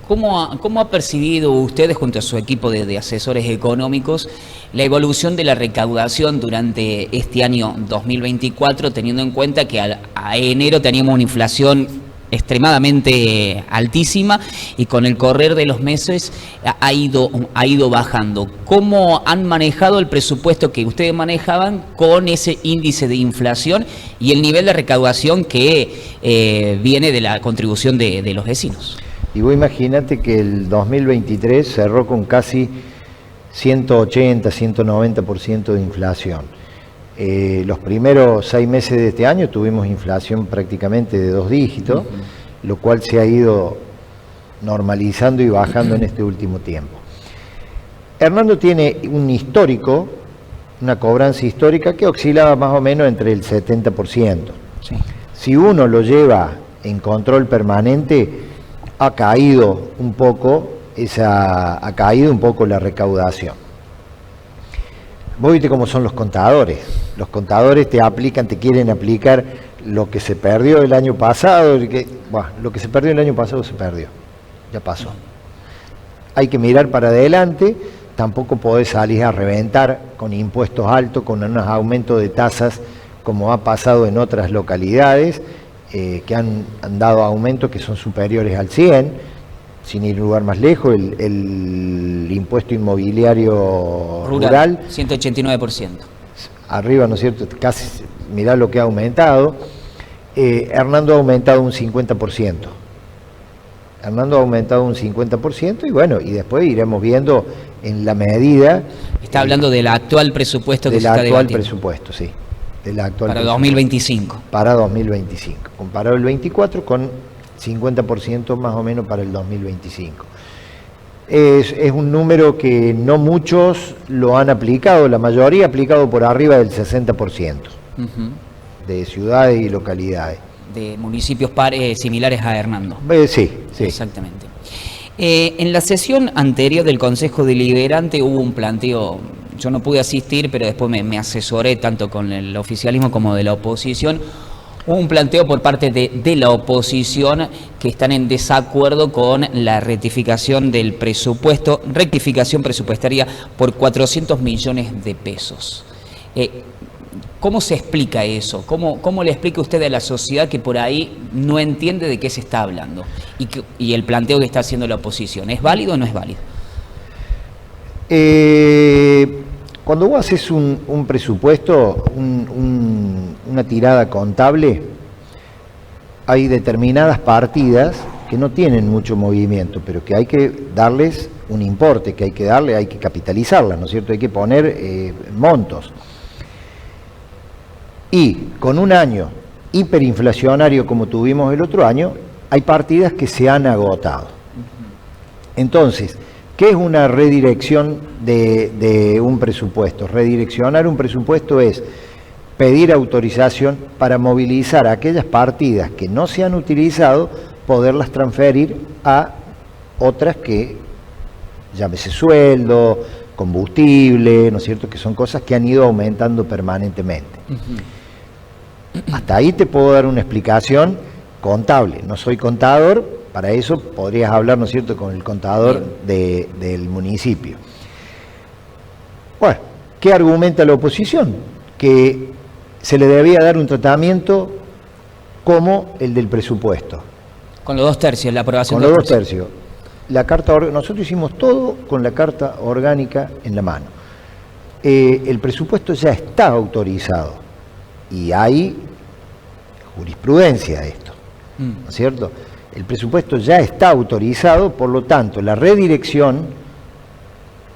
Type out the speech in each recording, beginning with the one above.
¿Cómo ha percibido ustedes, junto a su equipo de asesores económicos, la evolución de la recaudación durante este año 2024, teniendo en cuenta que a enero teníamos una inflación extremadamente altísima y con el correr de los meses ha ido bajando? ¿Cómo han manejado el presupuesto que ustedes manejaban con ese índice de inflación y el nivel de recaudación que viene de la contribución de los vecinos? Y vos imagínate que el 2023 cerró con casi 180, 190% de inflación. Los primeros 6 meses de este año tuvimos inflación prácticamente de 2 dígitos, lo cual se ha ido normalizando y bajando en este último tiempo. Hernando tiene un histórico, una cobranza histórica que oscilaba más o menos entre el 70%. Sí. Si uno lo lleva en control permanente, ha caído un poco la recaudación. Vos viste cómo son los contadores. Los contadores te quieren aplicar lo que se perdió el año pasado. Lo que se perdió el año pasado se perdió. Ya pasó. Hay que mirar para adelante. Tampoco podés salir a reventar con impuestos altos, con unos aumentos de tasas, como ha pasado en otras localidades, que han dado aumentos que son superiores al 100%. Sin ir a un lugar más lejos, el impuesto inmobiliario rural 189%. Arriba, ¿no es cierto? Casi, mirá lo que ha aumentado. Hernando ha aumentado un 50%. Hernando ha aumentado un 50% y bueno, y después iremos viendo en la medida... Está hablando del actual presupuesto que se está debatiendo. Del actual presupuesto, sí. Para 2025. Para 2025. Comparado el 24 con 50% más o menos para el 2025. Es un número que no muchos lo han aplicado, la mayoría ha aplicado por arriba del 60% de ciudades y localidades. De municipios similares a Hernando. Sí. Exactamente. En la sesión anterior del Consejo Deliberante hubo un planteo, yo no pude asistir, pero después me asesoré tanto con el oficialismo como de la oposición. Hubo un planteo por parte de la oposición que están en desacuerdo con la rectificación del presupuesto, rectificación presupuestaria por 400 millones de pesos. ¿Cómo se explica eso? ¿Cómo le explica usted a la sociedad que por ahí no entiende de qué se está hablando? Y el planteo que está haciendo la oposición, ¿es válido o no es válido? Cuando vos haces un presupuesto, una tirada contable, hay determinadas partidas que no tienen mucho movimiento, pero que hay que darles un importe, hay que capitalizarlas, ¿no es cierto? Hay que poner montos. Y con un año hiperinflacionario como tuvimos el otro año, hay partidas que se han agotado. Entonces, ¿qué es una redirección de un presupuesto? Redireccionar un presupuesto es pedir autorización para movilizar aquellas partidas que no se han utilizado, poderlas transferir a otras que, llámese sueldo, combustible, ¿no es cierto?, que son cosas que han ido aumentando permanentemente. Hasta ahí te puedo dar una explicación contable. No soy contador, para eso podrías hablar, ¿no es cierto?, con el contador del municipio. Bueno, ¿qué argumenta la oposición? Que se le debía dar un tratamiento como el del presupuesto. Con los 2 tercios, la aprobación. Con los 2 tercios. Nosotros hicimos todo con la carta orgánica en la mano. El presupuesto ya está autorizado y hay jurisprudencia de esto, ¿no es cierto? El presupuesto ya está autorizado, por lo tanto, la redirección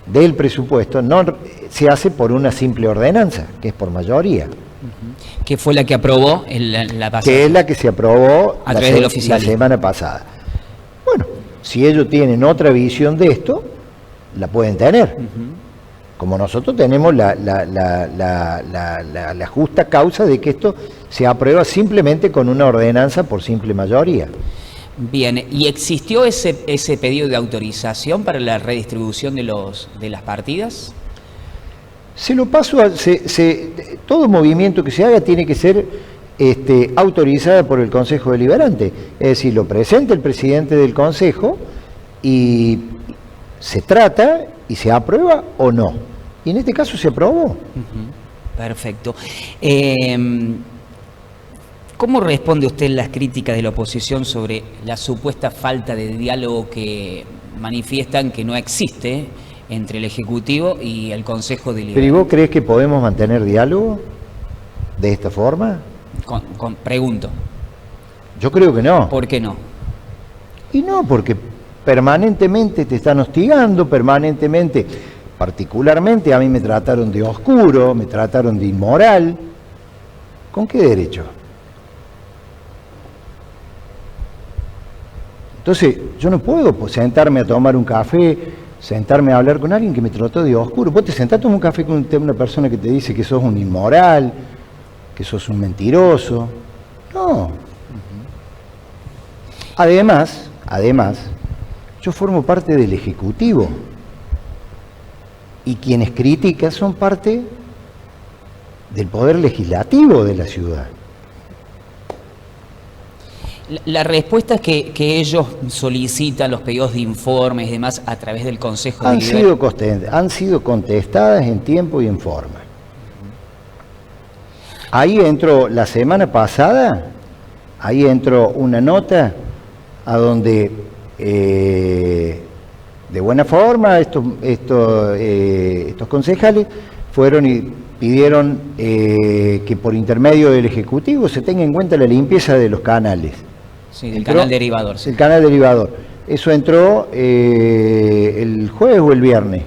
del presupuesto no se hace por una simple ordenanza, que es por mayoría. Que fue la que aprobó la pasada. Que es la que se aprobó a través del oficialismo la semana pasada. Bueno, si ellos tienen otra visión de esto, la pueden tener. Como nosotros tenemos la justa causa de que esto se aprueba simplemente con una ordenanza por simple mayoría. Bien, ¿y existió ese pedido de autorización para la redistribución de las partidas? Se lo paso todo movimiento que se haga tiene que ser autorizada por el Consejo Deliberante. Es decir, lo presenta el presidente del Consejo y se trata y se aprueba o no. Y en este caso se aprobó. Perfecto. ¿Cómo responde usted las críticas de la oposición sobre la supuesta falta de diálogo que manifiestan que no existe entre el Ejecutivo y el Consejo Deliberante? ¿Pero y vos crees que podemos mantener diálogo de esta forma? Pregunto. Yo creo que no. ¿Por qué no? Y no, porque permanentemente te están hostigando, permanentemente, particularmente a mí me trataron de oscuro, me trataron de inmoral. ¿Con qué derecho? Entonces, yo no puedo sentarme a tomar un café, sentarme a hablar con alguien que me trató de oscuro. Vos te sentás a tomar un café con una persona que te dice que sos un inmoral, que sos un mentiroso. No. Además, yo formo parte del Ejecutivo y quienes critican son parte del Poder Legislativo de la ciudad. Las respuestas que ellos solicitan, los pedidos de informes y demás a través del Consejo Deliberante han sido contestadas en tiempo y en forma. Ahí entró la semana pasada, una nota a donde de buena forma estos concejales fueron y pidieron que por intermedio del Ejecutivo se tenga en cuenta la limpieza de los canales. Sí, del canal derivador. Sí. El canal derivador. Eso entró el jueves o el viernes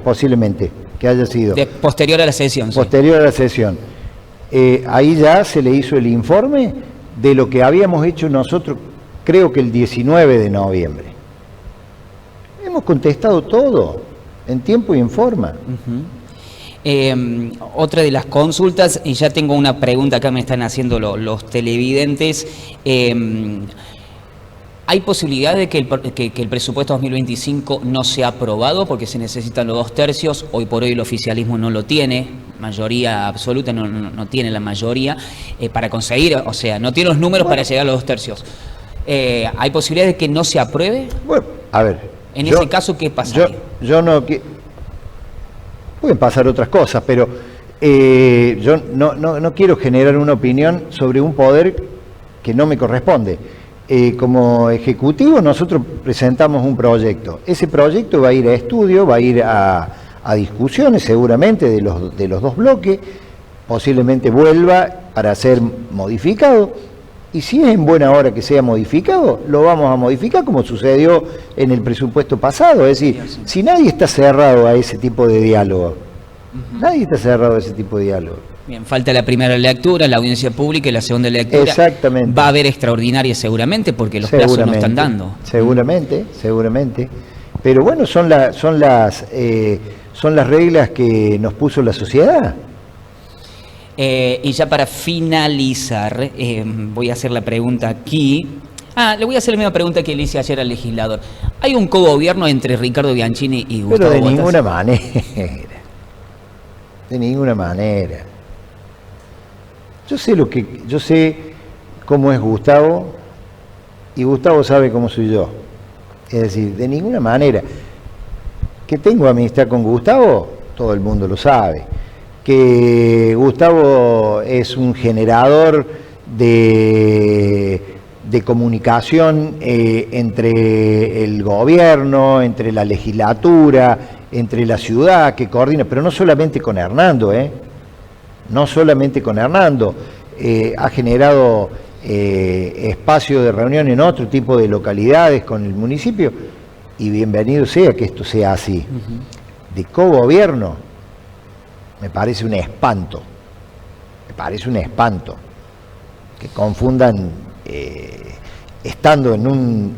posiblemente, que haya sido. Posterior a la sesión. Posterior a la sesión. Ahí ya se le hizo el informe de lo que habíamos hecho nosotros, creo que el 19 de noviembre. Hemos contestado todo, en tiempo y en forma. Otra de las consultas, y ya tengo una pregunta acá me están haciendo los televidentes, ¿hay posibilidad de que el presupuesto 2025 no sea aprobado porque se necesitan los 2/3? Hoy por hoy el oficialismo no lo tiene, mayoría absoluta, no tiene la mayoría para conseguir, o sea, no tiene los números para llegar a los 2/3. ¿Hay posibilidad de que no se apruebe? Bueno, a ver. En ese caso, ¿qué pasaría? Yo no... Pueden pasar otras cosas, pero yo no quiero generar una opinión sobre un poder que no me corresponde. Como Ejecutivo nosotros presentamos un proyecto. Ese proyecto va a ir a estudio, va a ir a discusiones seguramente de los dos bloques, posiblemente vuelva para ser modificado. Y si es en buena hora que sea modificado, lo vamos a modificar como sucedió en el presupuesto pasado. Es decir, si nadie está cerrado a ese tipo de diálogo, nadie está cerrado a ese tipo de diálogo. Bien, falta la primera lectura, la audiencia pública y la segunda lectura. Exactamente. Va a haber extraordinaria seguramente porque los plazos no están dando. Seguramente. Pero bueno, son las reglas que nos puso la sociedad. Y ya para finalizar, voy a hacer la pregunta aquí. Le voy a hacer la misma pregunta que le hice ayer al legislador. ¿Hay un cogobierno entre Ricardo Bianchini y Gustavo Pero de Bottas? ninguna manera. De ninguna manera. Yo sé cómo es Gustavo y Gustavo sabe cómo soy yo. Es decir, de ninguna manera. Que tengo amistad con Gustavo, todo el mundo lo sabe. Que Gustavo es un generador de comunicación entre el gobierno, entre la legislatura, entre la ciudad, que coordina, pero no solamente con Hernando, no solamente con Hernando, ha generado espacio de reunión en otro tipo de localidades con el municipio, y bienvenido sea que esto sea así. De cogobierno, me parece un espanto, que confundan, estando en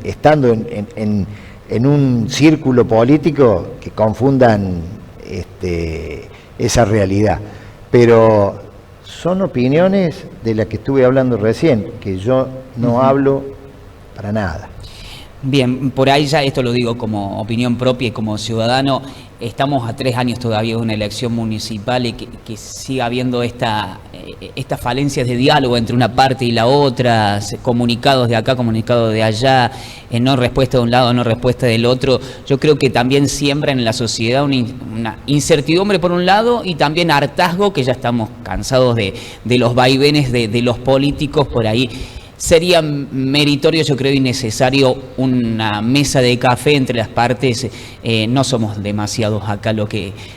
un círculo político, que confundan esa realidad. Pero son opiniones de las que estuve hablando recién, que yo no hablo para nada. Bien, por ahí ya esto lo digo como opinión propia y como ciudadano, estamos a 3 años todavía de una elección municipal y que siga habiendo estas falencias de diálogo entre una parte y la otra, comunicados de acá, comunicados de allá, no respuesta de un lado, no respuesta del otro. Yo creo que también siembra en la sociedad una incertidumbre por un lado y también hartazgo, que ya estamos cansados de los vaivenes de los políticos por ahí. Sería meritorio, yo creo, y necesario una mesa de café entre las partes. No somos demasiados acá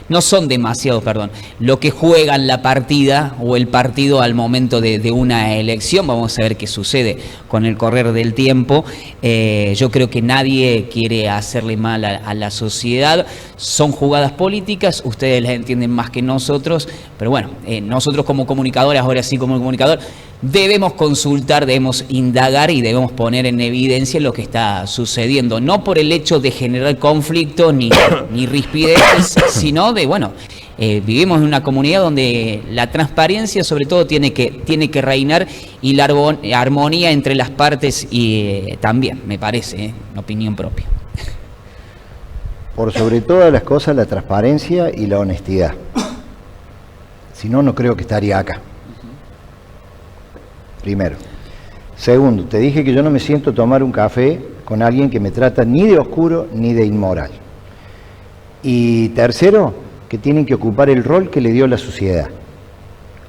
no son demasiados, perdón, lo que juegan la partida o el partido al momento de una elección. Vamos a ver qué sucede con el correr del tiempo. Yo creo que nadie quiere hacerle mal a la sociedad. Son jugadas políticas, ustedes las entienden más que nosotros, pero bueno, nosotros como comunicadores, ahora sí como comunicador, debemos consultar, debemos indagar y debemos poner en evidencia lo que está sucediendo, no por el hecho de generar conflicto ni rispideces, sino de, bueno, vivimos en una comunidad donde la transparencia sobre todo tiene que reinar y la armonía entre las partes y también, me parece, opinión propia. Por sobre todas las cosas, la transparencia y la honestidad. Si no, no creo que estaría acá. Primero. Segundo, te dije que yo no me siento a tomar un café con alguien que me trata ni de oscuro ni de inmoral. Y tercero, que tienen que ocupar el rol que le dio la sociedad.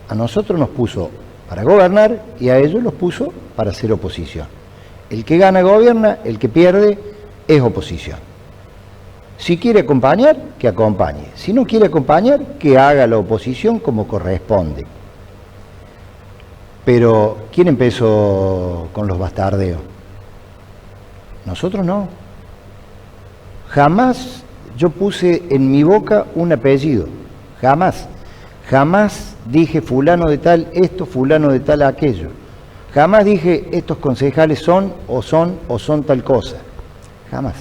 A nosotros nos puso para gobernar y a ellos los puso para hacer oposición. El que gana gobierna, el que pierde es oposición. Si quiere acompañar, que acompañe. Si no quiere acompañar, que haga la oposición como corresponde. Pero, ¿quién empezó con los bastardeos? Nosotros no. Jamás yo puse en mi boca un apellido. Jamás. Jamás dije fulano de tal esto, fulano de tal aquello. Jamás dije estos concejales son tal cosa. Jamás.